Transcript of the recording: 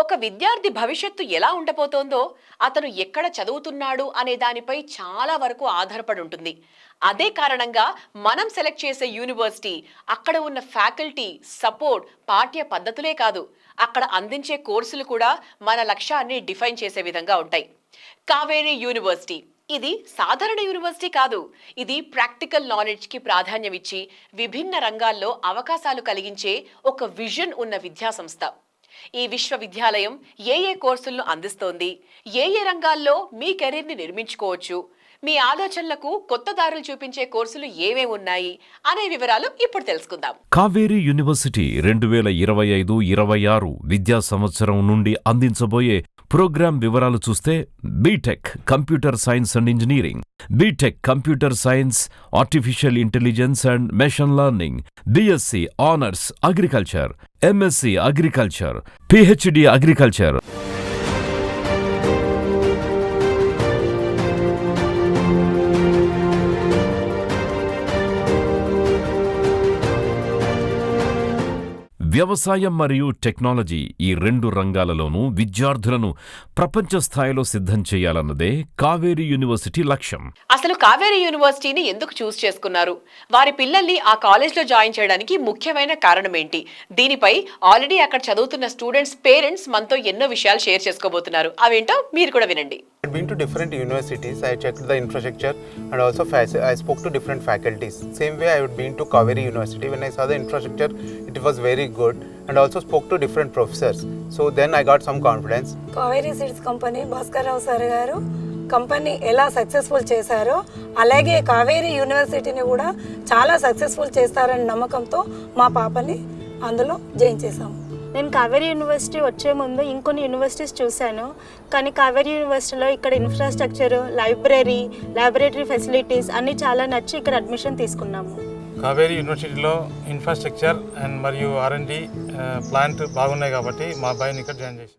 ఒక విద్యార్థి భవిష్యత్తు ఎలా ఉండబోతోందో అతను ఎక్కడ చదువుతున్నాడు అనే దానిపై చాలా వరకు ఆధారపడి ఉంటుంది. అదే కారణంగా మనం సెలెక్ట్ చేసే యూనివర్సిటీ, అక్కడ ఉన్న ఫ్యాకల్టీ, సపోర్ట్, పాఠ్య పద్ధతులే కాదు, అక్కడ అందించే కోర్సులు కూడా మన లక్ష్యాన్ని డిఫైన్ చేసే విధంగా ఉంటాయి. కావేరీ యూనివర్సిటీ ఇది సాధారణ యూనివర్సిటీ కాదు. ఇది ప్రాక్టికల్ నాలెడ్జ్ కి ప్రాధాన్యం ఇచ్చి విభిన్న రంగాల్లో అవకాశాలు కలిగించే ఒక విజన్ ఉన్న విద్యా సంస్థ. ఈ విశ్వవిద్యాలయం ఏ కోర్సులను అందిస్తోంది, ఏ రంగాల్లో మీ కెరీర్ని నిర్మించుకోవచ్చు, మీ ఆలోచనలకు కొత్త దారులు చూపించే కోర్సులు ఏమేమి ఉన్నాయి అనే వివరాలు ఇప్పుడు తెలుసుకుందాం. కావేరీ యూనివర్సిటీ 2025-26 విద్యా సంవత్సరం నుండి అందించబోయే ప్రోగ్రాం వివరాలు చూస్తే BTech computer science and engineering, BTech computer science, artificial intelligence and machine learning, BSc honours agriculture, MSc agriculture, PhD agriculture. వ్యవసాయం మరియు టెక్నాలజీ ఈ రెండు రంగాలలోనూ విద్యార్థులను ప్రపంచ స్థాయిలో సిద్ధం చేయాలన్నదే కావేరీ యూనివర్సిటీ లక్ష్యం. అసలు కావేరీ యూనివర్సిటీని ఎందుకు చూస్ చేసుకున్నారు, వారి పిల్లల్ని ఆ కాలేజ్లో జాయిన్ చేయడానికి ముఖ్యమైన కారణం ఏంటి, దీనిపై ఆల్రెడీ అక్కడ చదువుతున్న స్టూడెంట్స్ పేరెంట్స్ మనతో ఎన్నో విషయాలు షేర్ చేసుకోబోతున్నారు. అవేంటో మీరు కూడా వినండి. I've been to different universities. I checked the infrastructure and also I spoke to different faculties. Same way I had been to Kaveri University. When I saw the infrastructure, it was very good, and also spoke to different professors. So then I got some confidence. Kaveri Seeds Company, Bhaskar Rao sir garu company ఎలా successful చేశారో అలాగే కావేరీ యూనివర్సిటీని కూడా చాలా successful చేస్తారని నమ్మకంతో మా పాపని అందులో జాయిన్ చేశాము. నేను కావేరీ యూనివర్సిటీ వచ్చే ముందు ఇంకొన్ని యూనివర్సిటీస్ చూశాను, కానీ కావేరీ యూనివర్సిటీలో ఇక్కడ ఇన్ఫ్రాస్ట్రక్చర్, ల్యాబొరేటరీ ఫెసిలిటీస్ అన్నీ చాలా నచ్చి ఇక్కడ అడ్మిషన్ తీసుకున్నాము. కావేరీ యూనివర్సిటీలో ఇన్ఫ్రాస్ట్రక్చర్ అండ్ మరియు R&D ప్లాంట్ బాగున్నాయి కాబట్టి మా అబ్బాయిని ఇక్కడ జాయిన్ చేశాను.